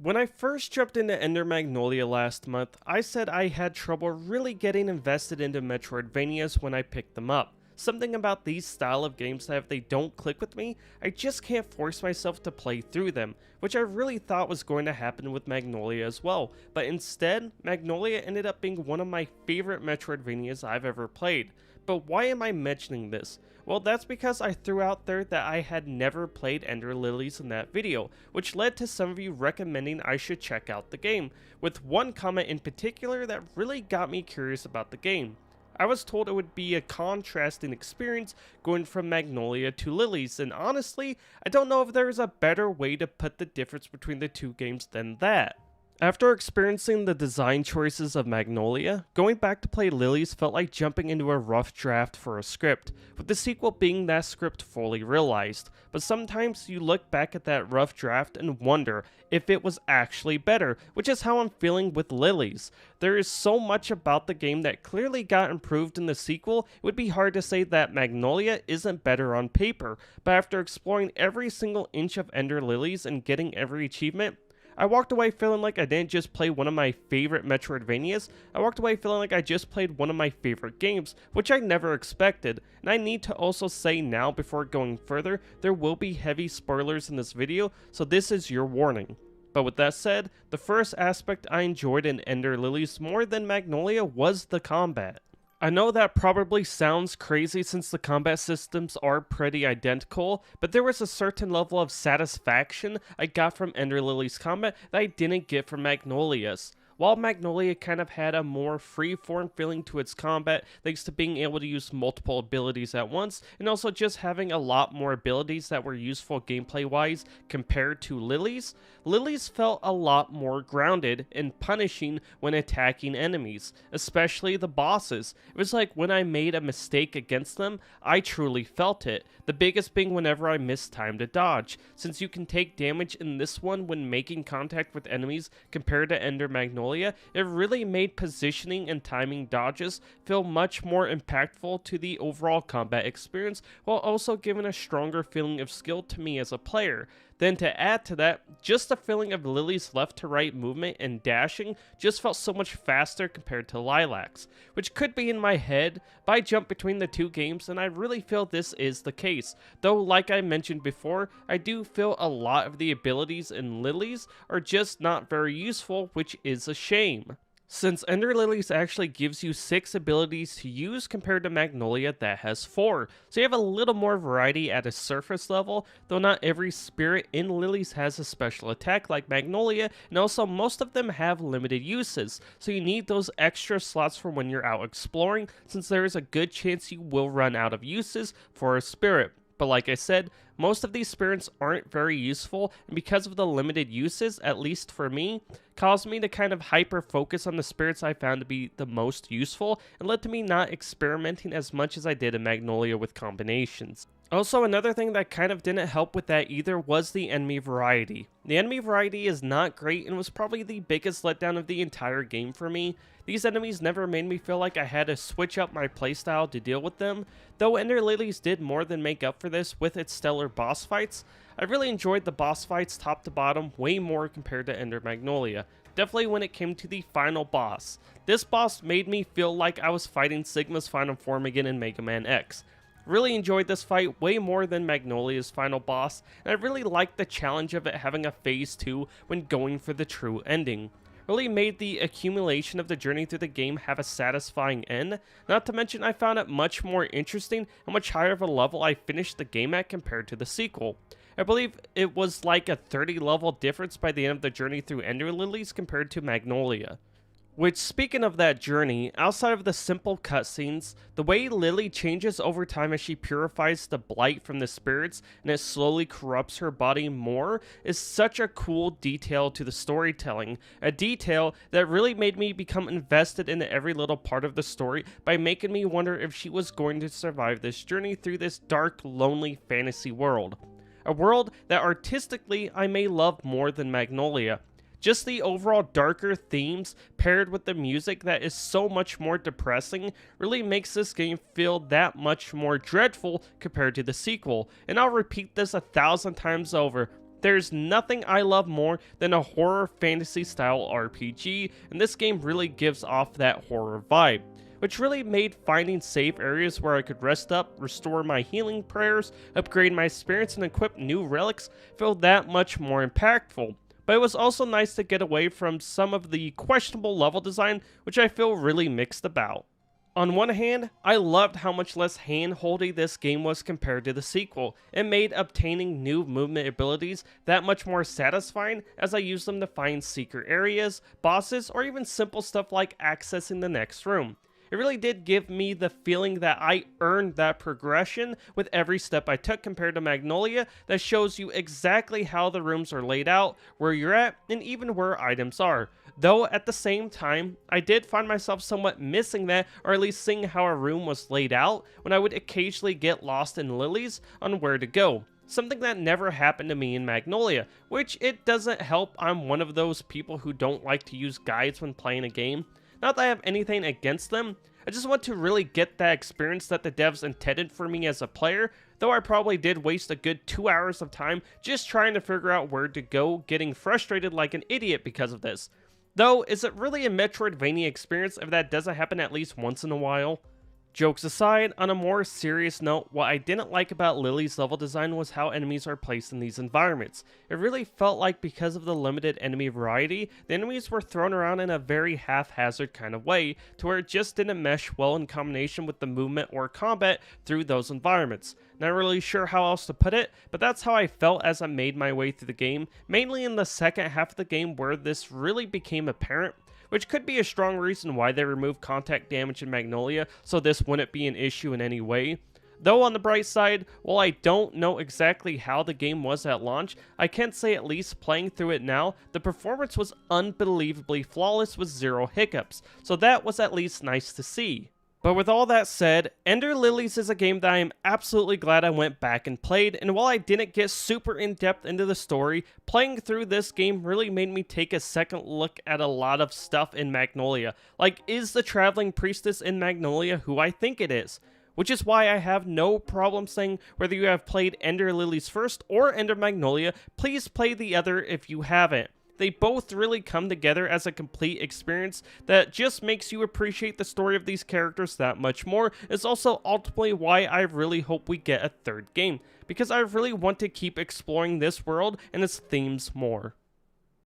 When I first jumped into Ender Magnolia last month, I said I had trouble really getting invested into Metroidvanias when I picked them up. Something about these style of games that if they don't click with me, I just can't force myself to play through them, which I really thought was going to happen with Magnolia as well, but instead, Magnolia ended up being one of my favorite Metroidvanias I've ever played. But why am I mentioning this? Well, that's because I threw out there that I had never played Ender Lilies in that video, which led to some of you recommending I should check out the game, with one comment in particular that really got me curious about the game. I was told it would be a contrasting experience going from Magnolia to Lilies, and honestly, I don't know if there is a better way to put the difference between the two games than that. After experiencing the design choices of Magnolia, going back to play Lilies felt like jumping into a rough draft for a script, with the sequel being that script fully realized. But sometimes you look back at that rough draft and wonder if it was actually better, which is how I'm feeling with Lilies. There is so much about the game that clearly got improved in the sequel, it would be hard to say that Magnolia isn't better on paper, but after exploring every single inch of Ender Lilies and getting every achievement, I walked away feeling like I didn't just play one of my favorite Metroidvanias, I walked away feeling like I just played one of my favorite games, which I never expected. And I need to also say now before going further, there will be heavy spoilers in this video, so this is your warning. But with that said, the first aspect I enjoyed in Ender Lilies more than Magnolia was the combat. I know that probably sounds crazy since the combat systems are pretty identical, but there was a certain level of satisfaction I got from Ender Lilies combat that I didn't get from Magnolia's. While Magnolia kind of had a more free-form feeling to its combat thanks to being able to use multiple abilities at once, and also just having a lot more abilities that were useful gameplay-wise compared to Lilies, Lilies felt a lot more grounded and punishing when attacking enemies, especially the bosses. It was like when I made a mistake against them, I truly felt it, the biggest being whenever I missed time to dodge, since you can take damage in this one when making contact with enemies compared to Ender Magnolia. It really made positioning and timing dodges feel much more impactful to the overall combat experience, while also giving a stronger feeling of skill to me as a player. Then to add to that, just the feeling of Lily's left to right movement and dashing just felt so much faster compared to Lilac's, which could be in my head, but I jump between the two games and I really feel this is the case, though like I mentioned before, I do feel a lot of the abilities in Lily's are just not very useful, which is a shame, since Ender Lilies actually gives you 6 abilities to use compared to Magnolia that has 4, so you have a little more variety at a surface level, though not every spirit in Lilies has a special attack like Magnolia, and also most of them have limited uses, so you need those extra slots for when you're out exploring, since there is a good chance you will run out of uses for a spirit. But like I said, most of these spirits aren't very useful, and because of the limited uses, at least for me, caused me to kind of hyper-focus on the spirits I found to be the most useful, and led to me not experimenting as much as I did in Magnolia with combinations. Also, another thing that kind of didn't help with that either was the enemy variety. The enemy variety is not great and was probably the biggest letdown of the entire game for me. These enemies never made me feel like I had to switch up my playstyle to deal with them, though Ender Lilies did more than make up for this with its stellar boss fights. I really enjoyed the boss fights top to bottom way more compared to Ender Magnolia. Definitely when it came to the final boss. This boss made me feel like I was fighting Sigma's final form again in Mega Man X. Really enjoyed this fight way more than Magnolia's final boss, and I really liked the challenge of it having a phase 2 when going for the true ending. Really made the accumulation of the journey through the game have a satisfying end, not to mention I found it much more interesting and much higher of a level I finished the game at compared to the sequel. I believe it was like a 30 level difference by the end of the journey through Ender Lilies compared to Magnolia. Which, speaking of that journey, outside of the simple cutscenes, the way Lily changes over time as she purifies the blight from the spirits and it slowly corrupts her body more is such a cool detail to the storytelling, a detail that really made me become invested in every little part of the story by making me wonder if she was going to survive this journey through this dark, lonely fantasy world. A world that artistically I may love more than Magnolia. Just the overall darker themes paired with the music that is so much more depressing really makes this game feel that much more dreadful compared to the sequel. And I'll repeat this 1,000 times over. There's nothing I love more than a horror fantasy style RPG, and this game really gives off that horror vibe, which really made finding safe areas where I could rest up, restore my healing prayers, upgrade my experience, and equip new relics feel that much more impactful. But it was also nice to get away from some of the questionable level design, which I feel really mixed about. On one hand, I loved how much less hand-holdy this game was compared to the sequel. It made obtaining new movement abilities that much more satisfying as I used them to find secret areas, bosses, or even simple stuff like accessing the next room. It really did give me the feeling that I earned that progression with every step I took compared to Magnolia that shows you exactly how the rooms are laid out, where you're at, and even where items are. Though at the same time, I did find myself somewhat missing that, or at least seeing how a room was laid out, when I would occasionally get lost in Lilies on where to go. Something that never happened to me in Magnolia, which it doesn't help I'm one of those people who don't like to use guides when playing a game. Not that I have anything against them, I just want to really get that experience that the devs intended for me as a player, though I probably did waste a good 2 hours of time just trying to figure out where to go, getting frustrated like an idiot because of this. Though, is it really a Metroidvania experience if that doesn't happen at least once in a while? Jokes aside, on a more serious note, what I didn't like about Lily's level design was how enemies are placed in these environments. It really felt like because of the limited enemy variety, the enemies were thrown around in a very haphazard kind of way, to where it just didn't mesh well in combination with the movement or combat through those environments. Not really sure how else to put it, but that's how I felt as I made my way through the game, mainly in the second half of the game where this really became apparent, which could be a strong reason why they removed contact damage in Magnolia, so this wouldn't be an issue in any way. Though on the bright side, while I don't know exactly how the game was at launch, I can say at least playing through it now, the performance was unbelievably flawless with zero hiccups, so that was at least nice to see. But with all that said, Ender Lilies is a game that I am absolutely glad I went back and played, and while I didn't get super in-depth into the story, playing through this game really made me take a second look at a lot of stuff in Magnolia. Like, is the Traveling Priestess in Magnolia who I think it is? Which is why I have no problem saying whether you have played Ender Lilies first or Ender Magnolia, please play the other if you haven't. They both really come together as a complete experience that just makes you appreciate the story of these characters that much more. It's also ultimately why I really hope we get a third game, because I really want to keep exploring this world and its themes more.